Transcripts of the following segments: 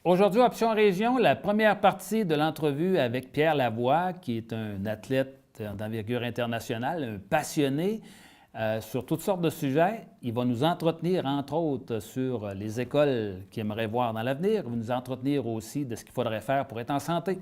Aujourd'hui, Option Région, la première partie de l'entrevue avec Pierre Lavoie, qui est un athlète d'envergure internationale, un passionné sur toutes sortes de sujets. Il va nous entretenir, entre autres, sur les écoles qu'il aimerait voir dans l'avenir. Il va nous entretenir aussi de ce qu'il faudrait faire pour être en santé.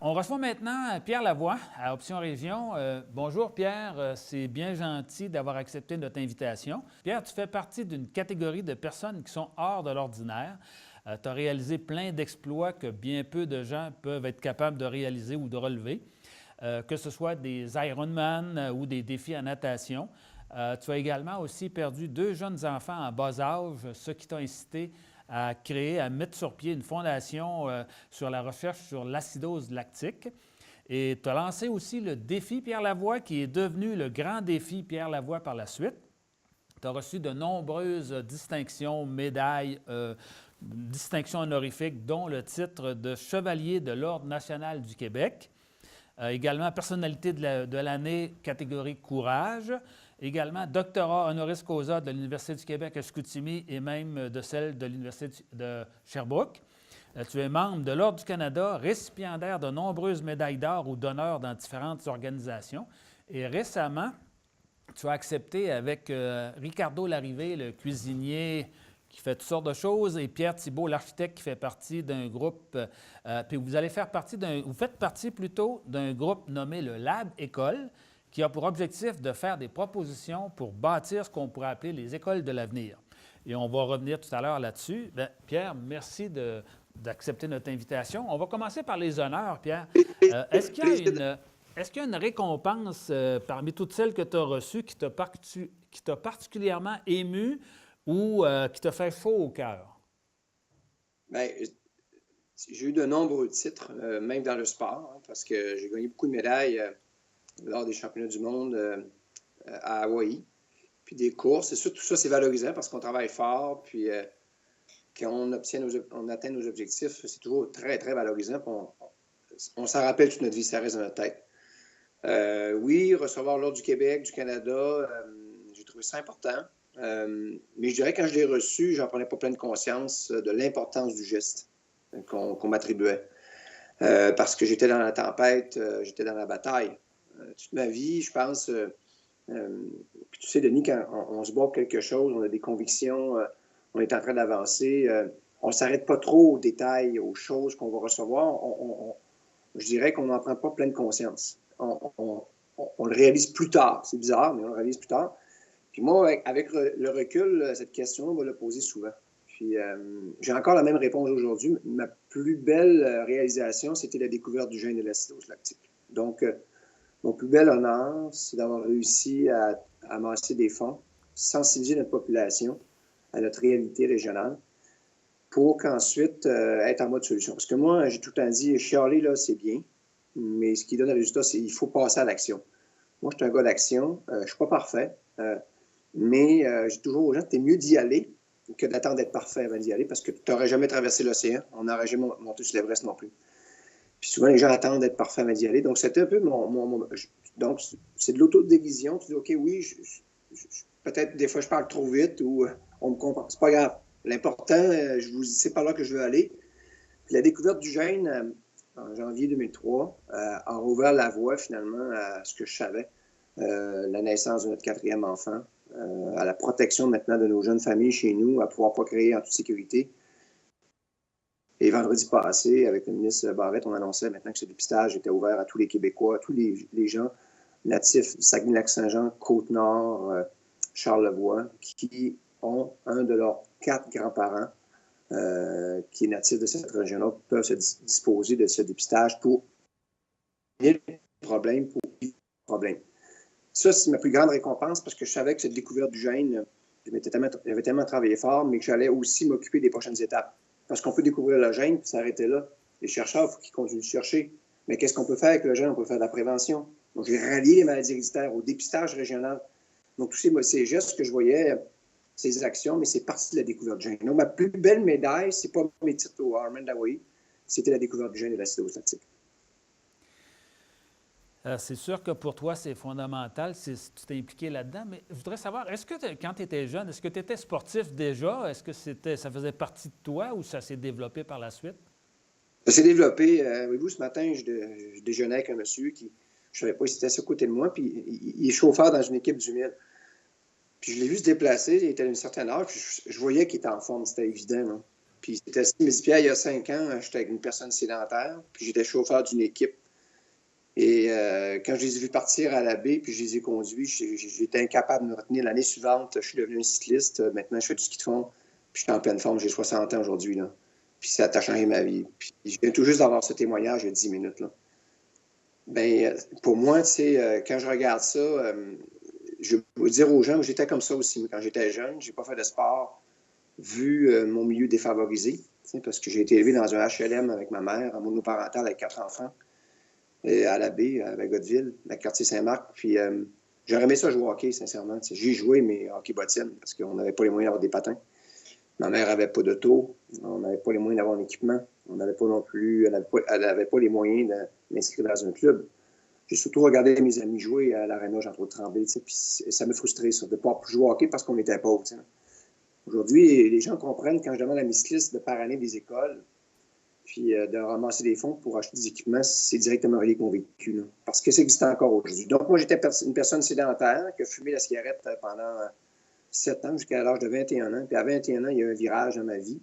On reçoit maintenant Pierre Lavoie à Option Région. Bonjour Pierre, c'est bien gentil d'avoir accepté notre invitation. Pierre, tu fais partie d'une catégorie de personnes qui sont hors de l'ordinaire. Tu as réalisé plein d'exploits que bien peu de gens peuvent être capables de réaliser ou de relever, que ce soit des Ironman ou des défis en natation. Tu as également aussi perdu 2 jeunes enfants en bas âge, ce qui t'a incité à créer, à mettre sur pied une fondation sur la recherche sur l'acidose lactique. Et tu as lancé aussi le défi Pierre Lavoie, qui est devenu le grand défi Pierre Lavoie par la suite. Tu as reçu de nombreuses distinctions, médailles, distinctions honorifiques, dont le titre de chevalier de l'Ordre national du Québec. Également, personnalité de l'année, catégorie courage. Également, doctorat honoris causa de l'Université du Québec à Chicoutimi et même de celle de l'Université de Sherbrooke. Tu es membre de l'Ordre du Canada, récipiendaire de nombreuses médailles d'or ou d'honneur dans différentes organisations. Et récemment, tu as accepté avec Ricardo Larrivé, le cuisinier qui fait toutes sortes de choses, et Pierre Thibault, l'architecte qui fait partie d'un groupe, puis vous faites partie plutôt d'un groupe nommé le Lab École, qui a pour objectif de faire des propositions pour bâtir ce qu'on pourrait appeler les écoles de l'avenir. Et on va revenir tout à l'heure là-dessus. Bien, Pierre, merci d'accepter notre invitation. On va commencer par les honneurs, Pierre. Est-ce qu'il y a une récompense parmi toutes celles que tu as reçues qui t'a particulièrement ému ou qui t'a fait chaud au cœur? Bien, j'ai eu de nombreux titres, même dans le sport, hein, parce que j'ai gagné beaucoup de médailles lors des championnats du monde à Hawaï, puis des courses. Et ça, tout ça, c'est valorisant parce qu'on travaille fort, puis quand on atteint nos objectifs, c'est toujours très, très valorisant. On s'en rappelle toute notre vie, ça reste dans notre tête. Oui, recevoir l'Ordre du Québec, du Canada, j'ai trouvé ça important. Mais je dirais que quand je l'ai reçu, j'en prenais pas pleine conscience de l'importance du geste qu'on m'attribuait. Parce que j'étais dans la tempête, j'étais dans la bataille. Toute ma vie, je pense, puis tu sais, Denis, quand on se bat pour quelque chose, on a des convictions, on est en train d'avancer, on ne s'arrête pas trop aux détails, aux choses qu'on va recevoir. Je dirais qu'on n'en prend pas pleine conscience. On le réalise plus tard. C'est bizarre, mais on le réalise plus tard. Puis moi, avec le recul, cette question, on va la poser souvent. Puis j'ai encore la même réponse aujourd'hui. Ma plus belle réalisation, c'était la découverte du gène de l'acidose lactique. Donc, mon plus bel honneur, c'est d'avoir réussi à amasser des fonds, sensibiliser notre population à notre réalité régionale pour qu'ensuite être en mode solution. Parce que moi, j'ai tout le temps dit, chialer, là, c'est bien, mais ce qui donne le résultat, c'est qu'il faut passer à l'action. Moi, je suis un gars d'action, je ne suis pas parfait, mais j'ai toujours aux gens, c'est mieux d'y aller que d'attendre d'être parfait avant d'y aller, parce que tu n'aurais jamais traversé l'océan, on n'aurait jamais monté sur l'Everest non plus. Puis souvent, les gens attendent d'être parfaits avant d'y aller. Donc, c'était un peu donc, c'est de l'autodérision. Tu dis, OK, oui, peut-être des fois, je parle trop vite ou on me comprend. C'est pas grave. L'important, je vous dis, c'est par là que je veux aller. Puis la découverte du gène, en janvier 2003, a rouvert la voie, finalement, à ce que je savais. La naissance de notre 4e enfant, à la protection maintenant de nos jeunes familles chez nous, à pouvoir procréer en toute sécurité. Et vendredi passé, avec le ministre Barrette, on annonçait maintenant que ce dépistage était ouvert à tous les Québécois, à tous les gens natifs du Saguenay-Lac-Saint-Jean, Côte-Nord, Charlevoix, qui ont un de leurs 4 grands-parents qui est natif de cette région-là, peuvent se disposer de ce dépistage pour éviter le problème, pour éviter le problème. Ça, c'est ma plus grande récompense parce que je savais que cette découverte du gène, j'avais tellement travaillé fort, mais que j'allais aussi m'occuper des prochaines étapes. Parce qu'on peut découvrir le gène puis s'arrêter là. Les chercheurs, il faut qu'ils continuent de chercher. Mais qu'est-ce qu'on peut faire avec le gène? On peut faire de la prévention. Donc, j'ai rallié les maladies héréditaires au dépistage régional. Donc, tous ces gestes que je voyais, ces actions, mais c'est parti de la découverte du gène. Donc, ma plus belle médaille, c'est pas mes titres au Ironman d'Hawaï, c'était la découverte du gène de l'acidose lactique. C'est sûr que pour toi, c'est fondamental si tu t'es impliqué là-dedans, mais je voudrais savoir, est-ce que quand tu étais jeune, est-ce que tu étais sportif déjà? Est-ce que ça faisait partie de toi ou ça s'est développé par la suite? Ça s'est développé. Voyez-vous, ce matin, je déjeunais avec un monsieur qui, je ne savais pas si c'était à côté de moi, puis il est chauffeur dans une équipe du Mille. Puis je l'ai vu se déplacer, il était à une certaine âge, puis je voyais qu'il était en forme, c'était évident. Là. Puis il était assis, il me dit, Pierre, il y a 5 ans, j'étais avec une personne sédentaire, puis j'étais chauffeur d'une équipe. Et quand je les ai vus partir à la baie, puis je les ai conduits, j'étais incapable de me retenir. L'année suivante, je suis devenu un cycliste. Maintenant, je fais du ski de fond, puis je suis en pleine forme. J'ai 60 ans aujourd'hui, là. Puis ça a changé ma vie. Puis je viens tout juste d'avoir ce témoignage il y a 10 minutes, là. Bien, pour moi, tu sais, quand je regarde ça, je veux dire aux gens, j'étais comme ça aussi. Quand j'étais jeune, j'ai pas fait de sport, vu mon milieu défavorisé, parce que j'ai été élevé dans un HLM avec ma mère, en monoparental avec 4 enfants. À la baie, à Godville, à quartier Saint-Marc. Puis j'aurais aimé ça jouer au hockey, sincèrement. J'ai joué, mais hockey bottine, parce qu'on n'avait pas les moyens d'avoir des patins. Ma mère n'avait pas d'auto, on n'avait pas les moyens d'avoir un équipement, on n'avait pas non plus, elle n'avait pas les moyens de m'inscrire dans un club. J'ai surtout regardé mes amis jouer à l'aréna Jean-Claude Tremblay, puis ça me frustrait, ça, de ne pas jouer au hockey parce qu'on était pauvres. Aujourd'hui, les gens comprennent quand je demande à mes cyclistes de par année des écoles, puis de ramasser des fonds pour acheter des équipements, c'est directement relié convaincu, là, parce que ça existe encore aujourd'hui. Donc, moi, j'étais une personne sédentaire qui a fumé la cigarette pendant 7 ans, jusqu'à l'âge de 21 ans. Puis à 21 ans, il y a eu un virage dans ma vie,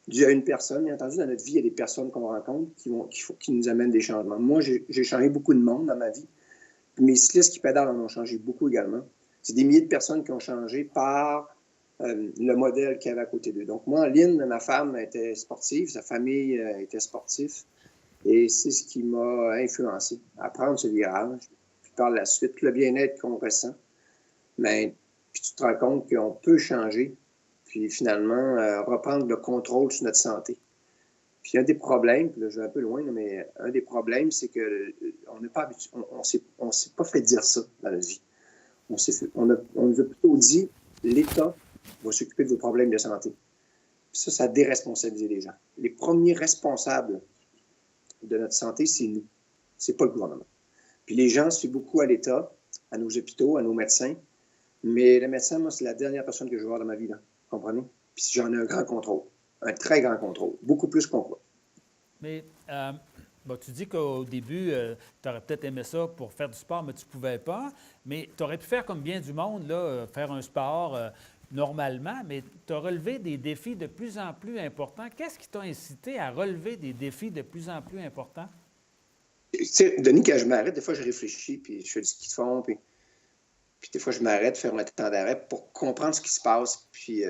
dû à une personne. Bien entendu, dans notre vie, il y a des personnes qu'on rencontre qui nous amènent des changements. Moi, j'ai changé beaucoup de monde dans ma vie. Puis mes cyclistes qui pédalent en ont changé beaucoup également. C'est des milliers de personnes qui ont changé par le modèle qu'il y avait à côté d'eux. Donc, moi, Lynn, ma femme, était sportive, sa famille était sportive, et c'est ce qui m'a influencé à prendre ce virage. Puis par la suite, le bien-être qu'on ressent, mais puis tu te rends compte qu'on peut changer, puis finalement reprendre le contrôle sur notre santé. Puis un des problèmes, puis là je vais un peu loin, mais un des problèmes, c'est qu'on n'est pas habitué, on s'est pas fait dire ça dans la vie. On nous a plutôt dit, l'État va s'occuper de vos problèmes de santé. Puis ça a déresponsabilisé les gens. Les premiers responsables de notre santé, c'est nous. C'est pas le gouvernement. Puis les gens se fient beaucoup à l'État, à nos hôpitaux, à nos médecins. Mais le médecin, moi, c'est la dernière personne que je vais voir dans ma vie, là. Vous comprenez? Puis j'en ai un grand contrôle. Un très grand contrôle. Beaucoup plus qu'on croit. Mais tu dis qu'au début, tu aurais peut-être aimé ça pour faire du sport, mais tu ne pouvais pas. Mais tu aurais pu faire comme bien du monde, là, faire un sport normalement, mais tu as relevé des défis de plus en plus importants. Qu'est-ce qui t'a incité à relever des défis de plus en plus importants? Tu sais, Denis, quand je m'arrête, des fois, je réfléchis, puis je fais du ski de fond, puis des fois, je m'arrête, faire un temps d'arrêt pour comprendre ce qui se passe. Puis,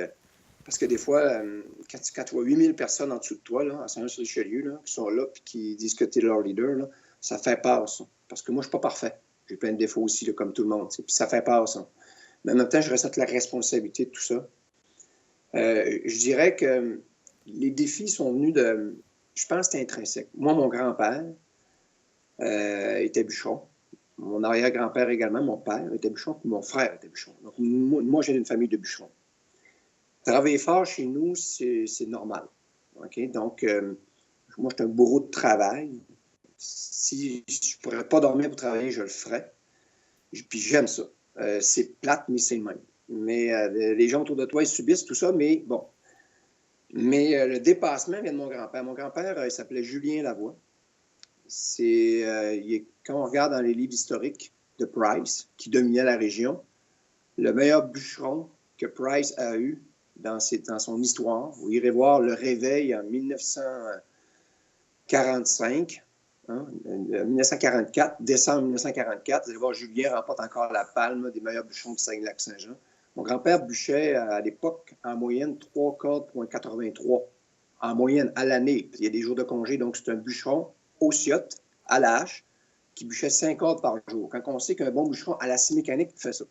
parce que des fois, quand tu vois 8000 personnes en dessous de toi, là, à Saint-Jean-sur-Richelieu, là, qui sont là puis qui disent que tu es leur leader, là, ça fait peur, ça. Parce que moi, je ne suis pas parfait. J'ai plein de défauts aussi, là, comme tout le monde. Puis ça fait peur, ça. Mais en même temps, je ressens la responsabilité de tout ça. Je dirais que les défis sont venus de... Je pense que c'était intrinsèque. Moi, mon grand-père était bûcheron. Mon arrière-grand-père également, mon père était bûcheron, puis mon frère était bûcheron. Donc, moi j'ai une famille de bûcherons. Travailler fort chez nous, c'est normal. Okay? Donc, moi, je suis un bourreau de travail. Si je ne pourrais pas dormir pour travailler, je le ferais. Puis j'aime ça. C'est plate, mais c'est le même. Mais les gens autour de toi, ils subissent tout ça, mais bon. Mais le dépassement vient de mon grand-père. Mon grand-père, il s'appelait Julien Lavoie. Quand on regarde dans les livres historiques de Price, qui dominait la région, le meilleur bûcheron que Price a eu dans son histoire, vous irez voir le réveil en 1945, 1944, décembre 1944, vous allez voir Julien remporte encore la palme des meilleurs bûcherons du Saguenay-Lac-Saint-Jean. Mon grand-père bûchait à l'époque en moyenne 3 cordes pour 83, en moyenne à l'année. Il y a des jours de congé, donc c'est un bûcheron au ciotte, à la hache, qui bûchait 5 cordes par jour. Quand on sait qu'un bon bûcheron à la scie mécanique fait ça.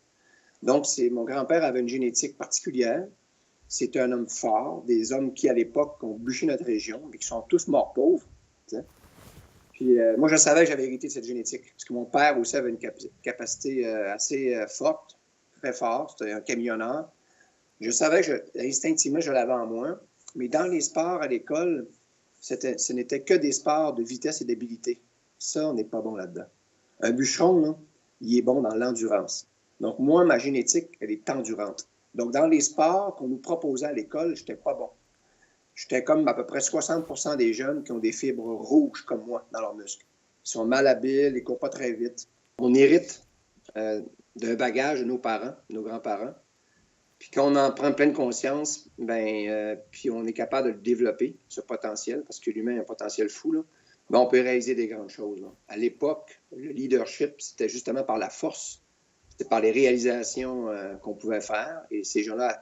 Donc, mon grand-père avait une génétique particulière. C'est un homme fort, des hommes qui, à l'époque, ont bûché notre région, mais qui sont tous morts pauvres. T'sais. Puis, moi, je savais que j'avais hérité de cette génétique, parce que mon père aussi avait une capacité assez forte, très forte. C'était un camionneur. Je savais que, instinctivement, je l'avais en moi. Mais dans les sports à l'école, ce n'était que des sports de vitesse et d'habileté. Ça, on n'est pas bon là-dedans. Un bûcheron, là, il est bon dans l'endurance. Donc, moi, ma génétique, elle est endurante. Donc, dans les sports qu'on nous proposait à l'école, je n'étais pas bon. J'étais comme à peu près 60% des jeunes qui ont des fibres rouges comme moi dans leurs muscles. Ils sont malhabiles, ils ne courent pas très vite. On hérite d'un bagage de nos parents, nos grands-parents. Puis quand on en prend pleine conscience, puis on est capable de le développer, ce potentiel, parce que l'humain a un potentiel fou, là, on peut réaliser des grandes choses. Là. À l'époque, le leadership, c'était justement par la force, c'était par les réalisations qu'on pouvait faire, et ces gens-là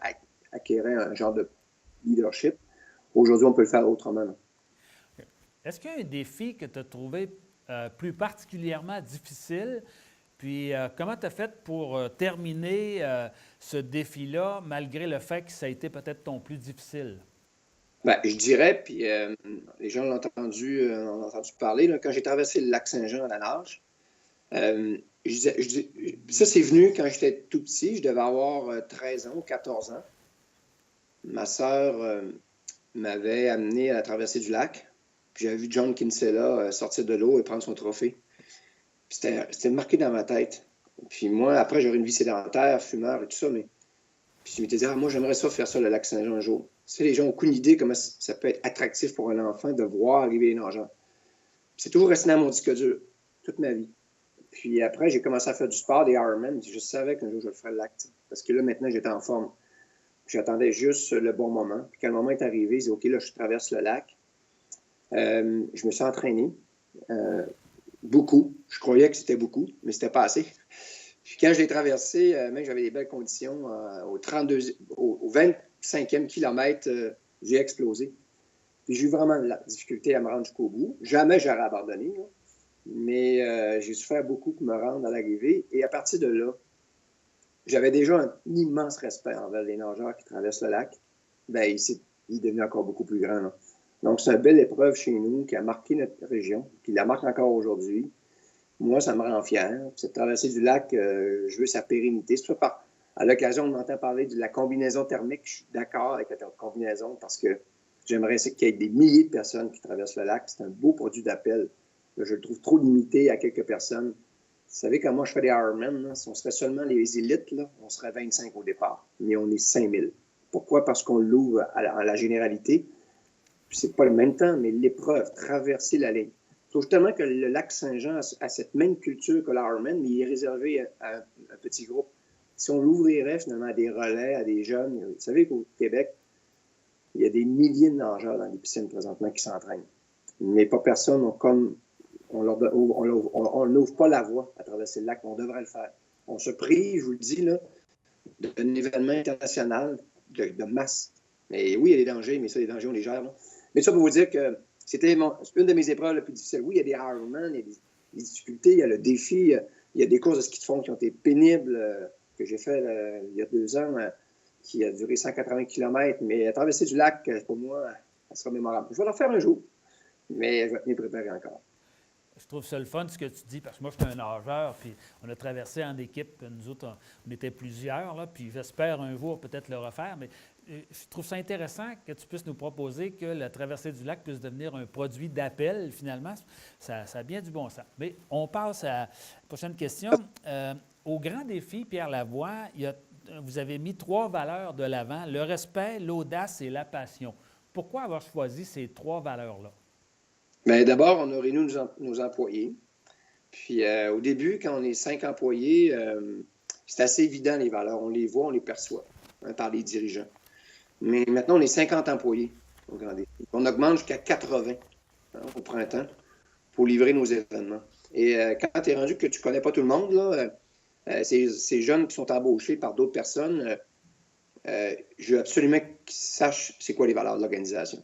acquéraient un genre de leadership. Aujourd'hui, on peut le faire autrement. Là. Est-ce qu'il y a un défi que tu as trouvé plus particulièrement difficile? Puis, comment tu as fait pour terminer ce défi-là, malgré le fait que ça a été peut-être ton plus difficile? Bien, je dirais, puis les gens l'ont entendu parler, là, quand j'ai traversé le lac Saint-Jean à la nage, ça, c'est venu quand j'étais tout petit. Je devais avoir 13 ans ou 14 ans. Ma sœur m'avait amené à la traversée du lac. Puis j'avais vu John Kinsella sortir de l'eau et prendre son trophée. C'était marqué dans ma tête. Puis moi, après, j'aurais une vie sédentaire, fumeur et tout ça, mais puis je m'étais dit, moi, j'aimerais ça faire ça, le lac Saint-Jean un jour. Tu sais, les gens n'ont aucune idée comment ça peut être attractif pour un enfant de voir arriver les nageurs. Puis c'est toujours resté dans mon disque dur, toute ma vie. Puis après, j'ai commencé à faire du sport, des Ironman. Je savais qu'un jour, je le ferais le lac. T'sais. Parce que là, maintenant, j'étais en forme. J'attendais juste le bon moment. Puis quand le moment est arrivé, j'ai dit, OK, là, je traverse le lac. Je me suis entraîné. Beaucoup. Je croyais que c'était beaucoup, mais c'était pas assez. Puis quand je l'ai traversé, même j'avais des belles conditions. Au 25e kilomètre, j'ai explosé. Puis j'ai eu vraiment de la difficulté à me rendre jusqu'au bout. Jamais j'aurais abandonné, là. Mais j'ai souffert beaucoup pour me rendre à l'arrivée. Et à partir de là, j'avais déjà un immense respect envers les nageurs qui traversent le lac. Bien, il est devenu encore beaucoup plus grand. Là. Donc, c'est une belle épreuve chez nous qui a marqué notre région, qui la marque encore aujourd'hui. Moi, ça me rend fier. Cette traversée du lac, je veux sa pérennité. C'est pas à l'occasion, on entend parler de la combinaison thermique. Je suis d'accord avec la combinaison parce que j'aimerais qu'il y ait des milliers de personnes qui traversent le lac. C'est un beau produit d'appel. Je le trouve trop limité à quelques personnes. Vous savez, quand moi je fais des Ironman, là, si on serait seulement les élites, là, on serait 25 au départ. Mais on est 5000. Pourquoi? Parce qu'on l'ouvre à la généralité. Puis c'est pas le même temps, mais l'épreuve, traverser la ligne. Je trouve justement que le lac Saint-Jean a cette même culture que l'Ironman, mais il est réservé à un petit groupe. Si on l'ouvrirait finalement à des relais, à des jeunes, vous savez qu'au Québec, il y a des milliers de nageurs dans les piscines présentement qui s'entraînent. Mais pas personne, on n'ouvre pas la voie à traverser le lac, on devrait le faire. On se prive, je vous le dis, là, d'un événement international de masse. Mais oui, il y a des dangers, mais ça, les dangers, on les gère. Là. Mais ça pour vous dire que c'était une de mes épreuves les plus difficiles. Oui, il y a des Ironman, il y a des difficultés, il y a le défi, il y a des courses de ski de fond qui ont été pénibles, que j'ai fait il y a 2 ans, qui a duré 180 km. Mais traverser du lac, pour moi, ça sera mémorable. Je vais le faire un jour, mais je vais m'y préparer encore. Je trouve ça le fun, ce que tu dis, parce que moi, je suis un nageur, puis on a traversé en équipe, nous autres, on était plusieurs, là, puis j'espère un jour peut-être le refaire, mais je trouve ça intéressant que tu puisses nous proposer que la traversée du lac puisse devenir un produit d'appel, finalement. Ça a bien du bon sens. Mais on passe à la prochaine question. Au grand défi, Pierre Lavoie, vous avez mis 3 valeurs de l'avant, le respect, l'audace et la passion. Pourquoi avoir choisi ces 3 valeurs-là? Bien, d'abord, on a réuni nos employés. Puis au début, quand on est 5 employés, c'est assez évident les valeurs. On les voit, on les perçoit par les dirigeants. Mais maintenant, on est 50 employés au Grand Défi. On augmente jusqu'à 80 au printemps pour livrer nos événements. Et quand tu es rendu que tu ne connais pas tout le monde, là, ces jeunes qui sont embauchés par d'autres personnes, je veux absolument qu'ils sachent c'est quoi les valeurs de l'organisation.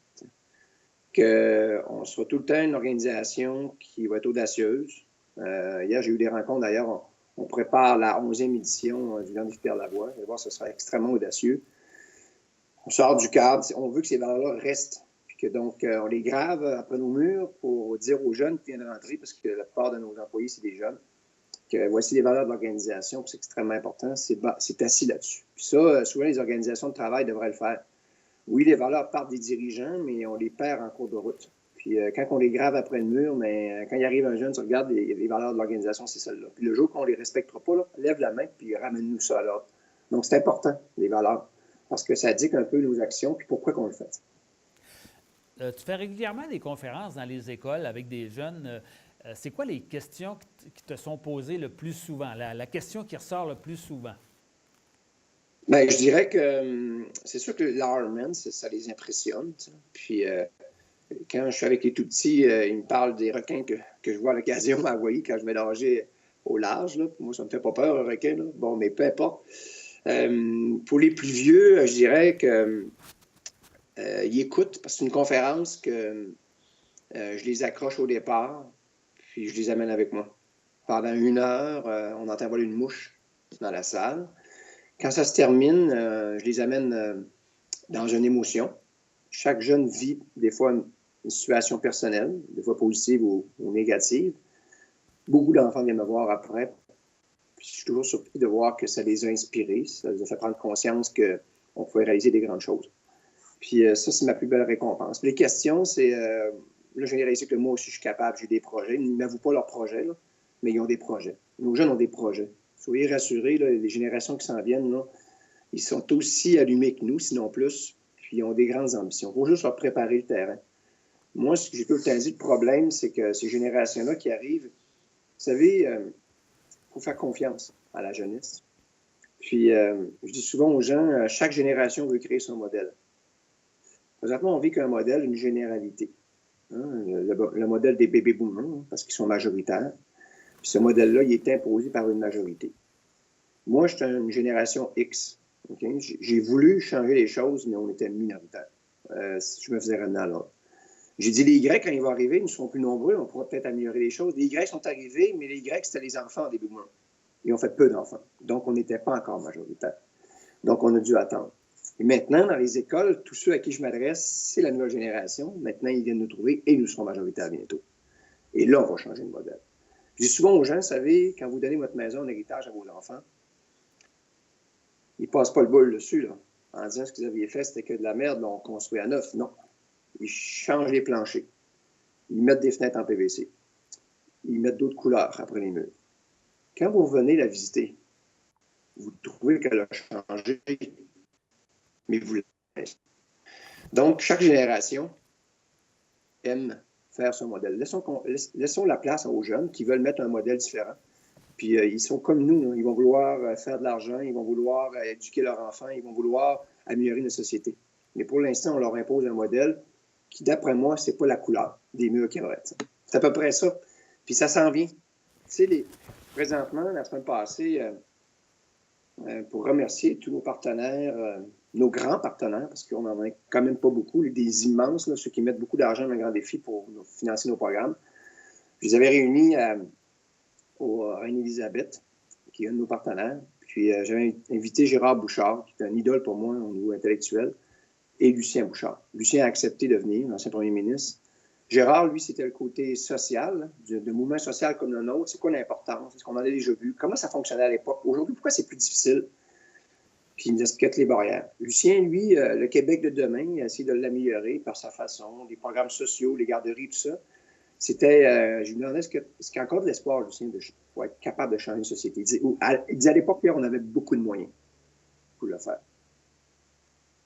Qu'on soit tout le temps une organisation qui va être audacieuse. Hier, j'ai eu des rencontres, d'ailleurs, on prépare la 11e édition du Grand Défi Pierre Lavoie. Vous allez voir, ce sera extrêmement audacieux. On sort du cadre, on veut que ces valeurs-là restent. Puis que donc, on les grave après nos murs pour dire aux jeunes qui viennent de rentrer, parce que la plupart de nos employés, c'est des jeunes, que voici les valeurs de l'organisation, c'est extrêmement important, c'est assis là-dessus. Puis ça, souvent, les organisations de travail devraient le faire. Oui, les valeurs partent des dirigeants, mais on les perd en cours de route. Puis quand on les grave après le mur, mais quand il arrive un jeune, tu regardes les valeurs de l'organisation, c'est celle-là. Puis le jour qu'on ne les respectera pas, là, lève la main puis ramène-nous ça à l'ordre. Donc c'est important, les valeurs, parce que ça dicte un peu nos actions puis pourquoi qu'on le fait. Tu fais régulièrement des conférences dans les écoles avec des jeunes. C'est quoi les questions qui te sont posées le plus souvent, la question qui ressort le plus souvent? Bien, je dirais que c'est sûr que l'Ironman, ça les impressionne. T'sais. Puis quand je suis avec les tout-petits, ils me parlent des requins que je vois à l'occasion à Hawaï quand je vais nager au large. Là. Moi, ça ne me fait pas peur, un requin. Là. Bon, mais peu importe. Pour les plus vieux, je dirais que ils écoutent, parce que c'est une conférence que je les accroche au départ, puis je les amène avec moi. Pendant 1 heure, on entend voler une mouche dans la salle. Quand ça se termine, je les amène dans une émotion. Chaque jeune vit des fois une situation personnelle, des fois positive ou négative. Beaucoup d'enfants viennent me voir après. Puis je suis toujours surpris de voir que ça les a inspirés, ça les a fait prendre conscience qu'on pouvait réaliser des grandes choses. Puis ça, c'est ma plus belle récompense. Puis les questions, c'est... là, je viens de réaliser que moi aussi, je suis capable, j'ai des projets. Ils ne m'avouent pas leurs projets, là, mais ils ont des projets. Nos jeunes ont des projets. Soyez rassurés, là, les générations qui s'en viennent, là, ils sont aussi allumés que nous, sinon plus, puis ils ont des grandes ambitions. Il faut juste leur préparer le terrain. Moi, ce que j'ai tout le temps dit, le problème, c'est que ces générations-là qui arrivent, vous savez, il faut faire confiance à la jeunesse. Puis, je dis souvent aux gens, chaque génération veut créer son modèle. Présentement, on vit qu'un modèle, une généralité. Hein, le modèle des baby boomers, hein, parce qu'ils sont majoritaires. Puis ce modèle-là, il est imposé par une majorité. Moi, je suis une génération X. Okay? J'ai voulu changer les choses, mais on était minoritaire. Je me faisais ramener à l'ordre. J'ai dit, les Grecs, quand ils vont arriver, ils seront plus nombreux, on pourra peut-être améliorer les choses. Les Grecs sont arrivés, mais les Grecs, c'était les enfants des boomers. Ils ont fait peu d'enfants. Donc, on n'était pas encore majoritaire. Donc, on a dû attendre. Et maintenant, dans les écoles, tous ceux à qui je m'adresse, c'est la nouvelle génération. Maintenant, ils viennent nous trouver et nous serons majoritaires bientôt. Et là, on va changer de modèle. Je dis souvent aux gens, vous savez, quand vous donnez votre maison en héritage à vos enfants, ils ne passent pas le bol dessus, là, en disant ce que vous aviez fait, c'était que de la merde, on construit à neuf. Non. Ils changent les planchers. Ils mettent des fenêtres en PVC. Ils mettent d'autres couleurs après les murs. Quand vous venez la visiter, vous trouvez qu'elle a changé, mais vous l'avez. Donc, chaque génération aime faire son modèle. Laissons la place aux jeunes qui veulent mettre un modèle différent. Puis ils sont comme nous, hein. Ils vont vouloir faire de l'argent, ils vont vouloir éduquer leurs enfants, ils vont vouloir améliorer notre société. Mais pour l'instant, on leur impose un modèle qui, d'après moi, c'est pas la couleur des murs qu'il y aurait. C'est à peu près ça. Puis ça s'en vient. Tu sais, présentement, la semaine passée, pour remercier tous nos partenaires, nos grands partenaires, parce qu'on n'en a quand même pas beaucoup, des immenses, là, ceux qui mettent beaucoup d'argent dans le grand défi pour financer nos programmes. Je les avais réunis au Reine-Élisabeth, qui est un de nos partenaires. Puis j'avais invité Gérard Bouchard, qui est un idole pour moi au niveau intellectuel, et Lucien Bouchard. Lucien a accepté de venir, l'ancien premier ministre. Gérard, lui, c'était le côté social, de mouvement social comme le nôtre. C'est quoi l'importance? Est-ce qu'on en a déjà vu? Comment ça fonctionnait à l'époque? Aujourd'hui, pourquoi c'est plus difficile? Puis il nous expliquait toutes les barrières. Lucien, lui, le Québec de demain, il a essayé de l'améliorer par sa façon, les programmes sociaux, les garderies, tout ça. C'était, je lui demandais, est-ce qu'il y a encore de l'espoir, Lucien, pour être capable de changer une société? Il disait à l'époque, Pierre, on avait beaucoup de moyens pour le faire.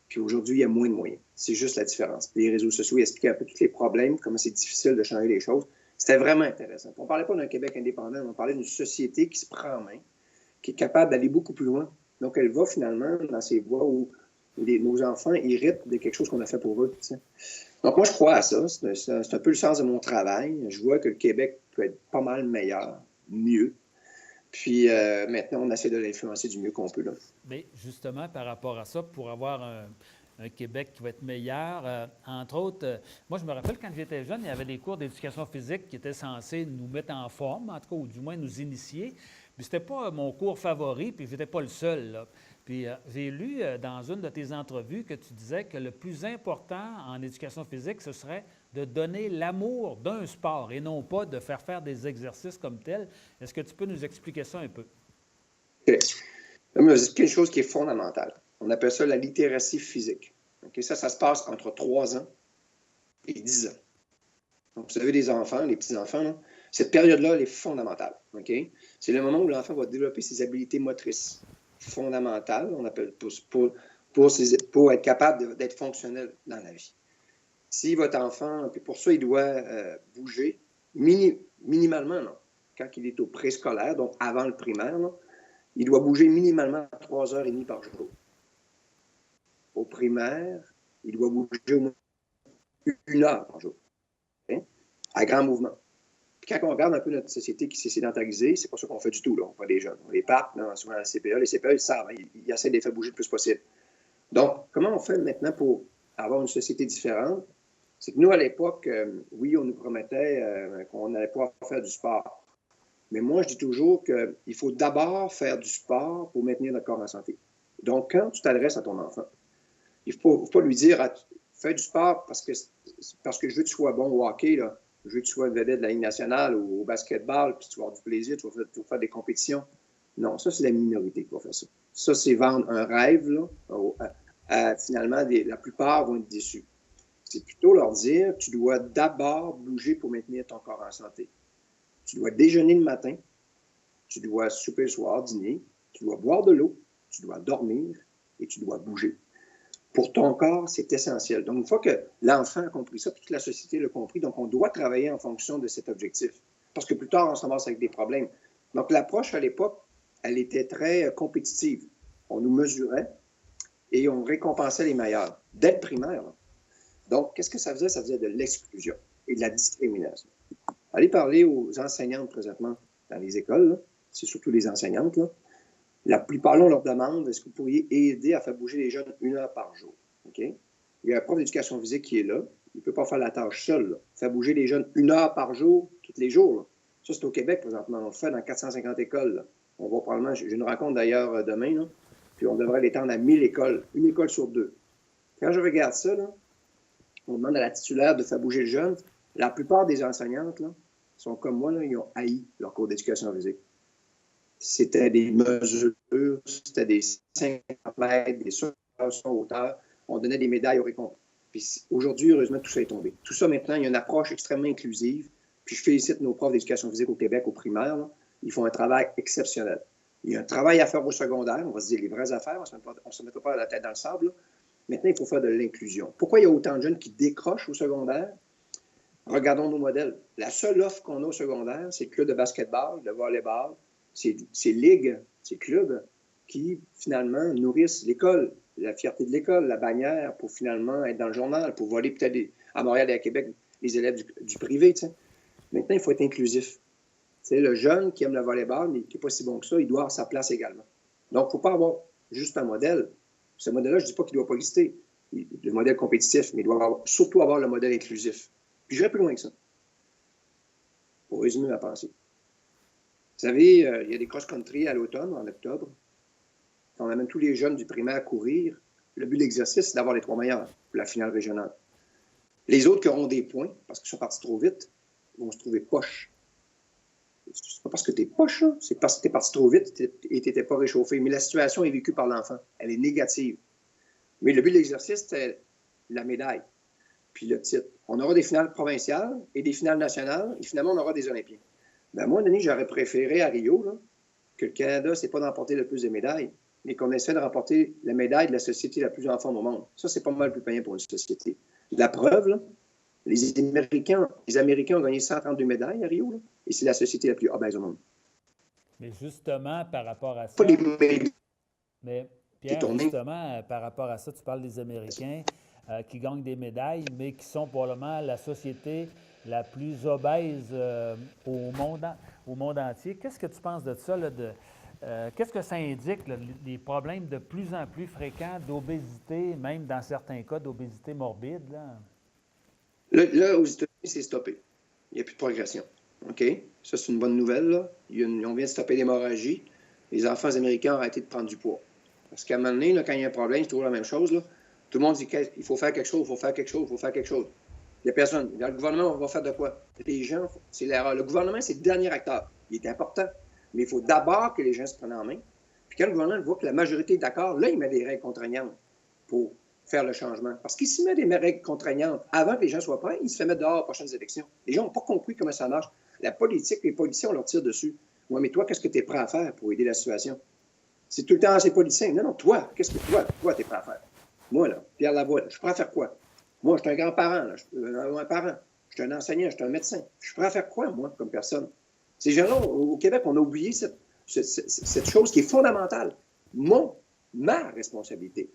Puis aujourd'hui, il y a moins de moyens. C'est juste la différence. Puis les réseaux sociaux expliquaient un peu tous les problèmes, comment c'est difficile de changer les choses. C'était vraiment intéressant. On ne parlait pas d'un Québec indépendant, on parlait d'une société qui se prend en main, qui est capable d'aller beaucoup plus loin. Donc, elle va finalement dans ces voies où nos enfants héritent de quelque chose qu'on a fait pour eux. T'sais. Donc, moi, je crois à ça. C'est un peu le sens de mon travail. Je vois que le Québec peut être pas mal meilleur, mieux. Puis maintenant, on essaie de l'influencer du mieux qu'on peut. Là. Mais justement, par rapport à ça, pour avoir un Québec qui va être meilleur, entre autres, moi, je me rappelle quand j'étais jeune, il y avait des cours d'éducation physique qui étaient censés nous mettre en forme, en tout cas, ou du moins nous initier. Mais ce n'était pas mon cours favori, puis je n'étais pas le seul. Là. Puis j'ai lu dans une de tes entrevues que tu disais que le plus important en éducation physique, ce serait de donner l'amour d'un sport et non pas de faire des exercices comme tels. Est-ce que tu peux nous expliquer ça un peu? Okay. Je vais vous expliquer une chose qui est fondamentale. On appelle ça la littératie physique. Okay? Ça se passe entre 3 ans et 10 ans. Donc, vous avez des enfants, les petits-enfants, là, cette période-là, elle est fondamentale. OK? C'est le moment où l'enfant va développer ses habiletés motrices fondamentales, on appelle pour être capable d'être fonctionnel dans la vie. Si votre enfant, puis pour ça, il doit bouger minimalement, là, quand il est au préscolaire, donc avant le primaire, là, il doit bouger minimalement 3h30 par jour. Au primaire, il doit bouger au moins 1 heure par jour, hein, à grand mouvement. Puis quand on regarde un peu notre société qui s'est sédentarisée, c'est pas ça qu'on fait du tout, là. On voit des jeunes. On les part, souvent à la CPE. Les CPE, ils savent, hein, ils essaient de les faire bouger le plus possible. Donc, comment on fait maintenant pour avoir une société différente? C'est que nous, à l'époque, oui, on nous promettait qu'on n'allait pas faire du sport. Mais moi, je dis toujours qu'il faut d'abord faire du sport pour maintenir notre corps en santé. Donc, quand tu t'adresses à ton enfant, il ne faut pas lui dire fais du sport parce que je veux que tu sois bon au hockey, là. Je veux que tu sois une vedette de la Ligue nationale ou au basketball, puis tu vas avoir du plaisir, tu vas faire des compétitions. Non, ça, c'est la minorité qui va faire ça. Ça, c'est vendre un rêve, là. Finalement, la plupart vont être déçus. C'est plutôt leur dire, tu dois d'abord bouger pour maintenir ton corps en santé. Tu dois déjeuner le matin, tu dois souper le soir, dîner, tu dois boire de l'eau, tu dois dormir et tu dois bouger. Pour ton corps, c'est essentiel. Donc, une fois que l'enfant a compris ça, toute la société l'a compris, donc on doit travailler en fonction de cet objectif. Parce que plus tard, on se ramasse avec des problèmes. Donc, l'approche à l'époque, elle était très compétitive. On nous mesurait et on récompensait les meilleurs, dès le primaire. Là. Donc, qu'est-ce que ça faisait? Ça faisait de l'exclusion et de la discrimination. Allez parler aux enseignantes présentement dans les écoles, c'est surtout les enseignantes. Là. La plupart, là, on leur demande, est-ce que vous pourriez aider à faire bouger les jeunes 1 heure par jour? Okay? Il y a un prof d'éducation physique qui est là. Il ne peut pas faire la tâche seul. Là. Faire bouger les jeunes 1 heure par jour, tous les jours. Là. Ça, c'est au Québec présentement. On le fait dans 450 écoles. Là. On va probablement, j'ai une rencontre d'ailleurs demain, là, puis on devrait l'étendre à 1000 écoles. 1 école sur 2. Quand je regarde ça, là, on demande à la titulaire de faire bouger le jeune. La plupart des enseignantes là, sont comme moi, là, ils ont haï leur cours d'éducation physique. C'était des mesures, c'était des 50 mètres, des sauts en hauteur. On donnait des médailles aux récompenses. Puis aujourd'hui, heureusement, tout ça est tombé. Tout ça, maintenant, il y a une approche extrêmement inclusive. Puis je félicite nos profs d'éducation physique au Québec, au primaire. Là. Ils font un travail exceptionnel. Il y a un travail à faire au secondaire. On va se dire les vraies affaires. On ne se mettra pas la tête dans le sable. Là. Maintenant, il faut faire de l'inclusion. Pourquoi il y a autant de jeunes qui décrochent au secondaire? Regardons nos modèles. La seule offre qu'on a au secondaire, c'est le club de basketball, de volleyball, ces ligues, ces clubs qui, finalement, nourrissent l'école, la fierté de l'école, la bannière pour finalement être dans le journal, pour voler peut-être à Montréal et à Québec les élèves du privé. T'sais. Maintenant, il faut être inclusif. T'sais, le jeune qui aime le volleyball, mais qui n'est pas si bon que ça, il doit avoir sa place également. Donc, il ne faut pas avoir juste un modèle. Ce modèle-là, je ne dis pas qu'il ne doit pas exister, le modèle compétitif, mais il doit surtout avoir le modèle inclusif. Puis je vais plus loin que ça, pour résumer ma pensée. Vous savez, il y a des cross-country à l'automne, en octobre. On amène tous les jeunes du primaire à courir. Le but de l'exercice, c'est d'avoir les 3 meilleurs pour la finale régionale. Les autres qui auront des points, parce qu'ils sont partis trop vite, vont se trouver poches. C'est pas parce que tu es poche, hein? C'est parce que tu es parti trop vite et tu n'étais pas réchauffé. Mais la situation est vécue par l'enfant. Elle est négative. Mais le but de l'exercice, c'est la médaille, puis le titre. On aura des finales provinciales et des finales nationales, et finalement, on aura des Olympiens. Ben, moi, Denis, j'aurais préféré à Rio là, que le Canada, c'est pas d'emporter le plus de médailles, mais qu'on essaie de remporter la médaille de la société la plus en forme au monde. Ça, c'est pas mal plus payant pour une société. La preuve, là, les Américains ont gagné 132 médailles à Rio, là, et c'est la société la plus obèse au monde. Mais justement, par rapport à ça, Pas des médailles. mais Pierre, justement, par rapport à ça, tu parles des Américains qui gagnent des médailles, mais qui sont probablement la société la plus obèse au monde entier. Qu'est-ce que tu penses de ça? Qu'est-ce que ça indique, là, les problèmes de plus en plus fréquents d'obésité, même dans certains cas d'obésité morbide? Là, aux États-Unis, c'est stoppé. Il n'y a plus de progression. OK? Ça, c'est une bonne nouvelle. Là. On vient de stopper l'hémorragie. Les enfants américains ont arrêté de prendre du poids. Parce qu'à un moment donné, là, quand il y a un problème, c'est toujours la même chose. Là. Tout le monde dit qu'il faut faire quelque chose, il faut faire quelque chose, il faut faire quelque chose. Il n'y a personne. Le gouvernement va faire de quoi? Les gens, c'est l'erreur. Le gouvernement, c'est le dernier acteur. Il est important. Mais il faut d'abord que les gens se prennent en main. Puis quand le gouvernement voit que la majorité est d'accord, là, il met des règles contraignantes pour faire le changement. Parce qu'il s'y met des règles contraignantes avant que les gens soient prêts, il se fait mettre dehors aux prochaines élections. Les gens n'ont pas compris comment ça marche. La politique, les politiciens, on leur tire dessus. Oui, mais toi, qu'est-ce que tu es prêt à faire pour aider la situation? C'est tout le temps ces politiciens. Non, non, toi, qu'est-ce que toi, tu es prêt à faire? Moi, là, Pierre Lavoie, je suis prêt à faire quoi? Moi, je suis un grand-parent, là, un parent, je suis un enseignant, je suis un médecin. Je suis prêt à faire quoi, moi, comme personne? Ces gens-là, au Québec, on a oublié cette chose qui est fondamentale. Ma responsabilité.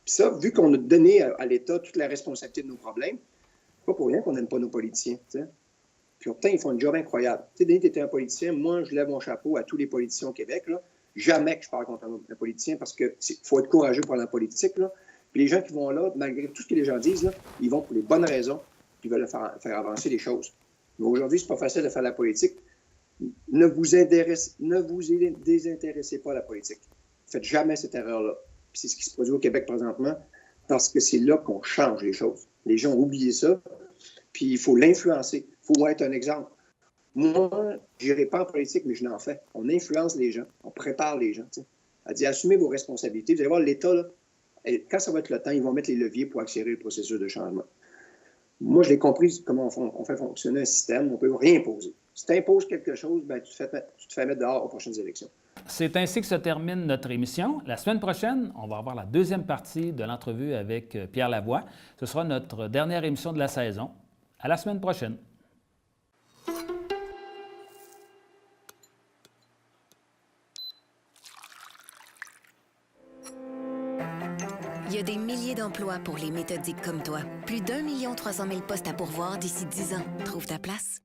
Puis ça, vu qu'on a donné à l'État toute la responsabilité de nos problèmes, pas pour rien qu'on n'aime pas nos politiciens. T'sais. Puis pourtant, ils font un job incroyable. Tu sais, Denis, tu étais un politicien. Moi, je lève mon chapeau à tous les politiciens au Québec. Là. Jamais que je parle contre un politicien parce qu'il faut être courageux pour la politique. Là. Puis les gens qui vont là, malgré tout ce que les gens disent, là, ils vont pour les bonnes raisons. Ils veulent faire avancer les choses. Mais aujourd'hui, c'est pas facile de faire la politique. Ne vous désintéressez pas à la politique. Faites jamais cette erreur-là. Puis c'est ce qui se produit au Québec présentement, parce que c'est là qu'on change les choses. Les gens ont oublié ça, puis il faut l'influencer. Il faut être un exemple. Moi, je n'irai pas en politique, mais je l'en fais. On influence les gens, on prépare les gens. T'sais. Elle dit, assumez vos responsabilités. Vous allez voir, l'État, là, quand ça va être le temps, ils vont mettre les leviers pour accélérer le processus de changement. Moi, je l'ai compris comment on fait fonctionner un système. On ne peut rien imposer. Si tu imposes quelque chose, ben, tu te fais mettre dehors aux prochaines élections. C'est ainsi que se termine notre émission. La semaine prochaine, on va avoir la deuxième partie de l'entrevue avec Pierre Lavoie. Ce sera notre dernière émission de la saison. À la semaine prochaine. Il y a des milliers d'emplois pour les méthodiques comme toi. Plus d'1 300 000 postes à pourvoir d'ici 10 ans. Trouve ta place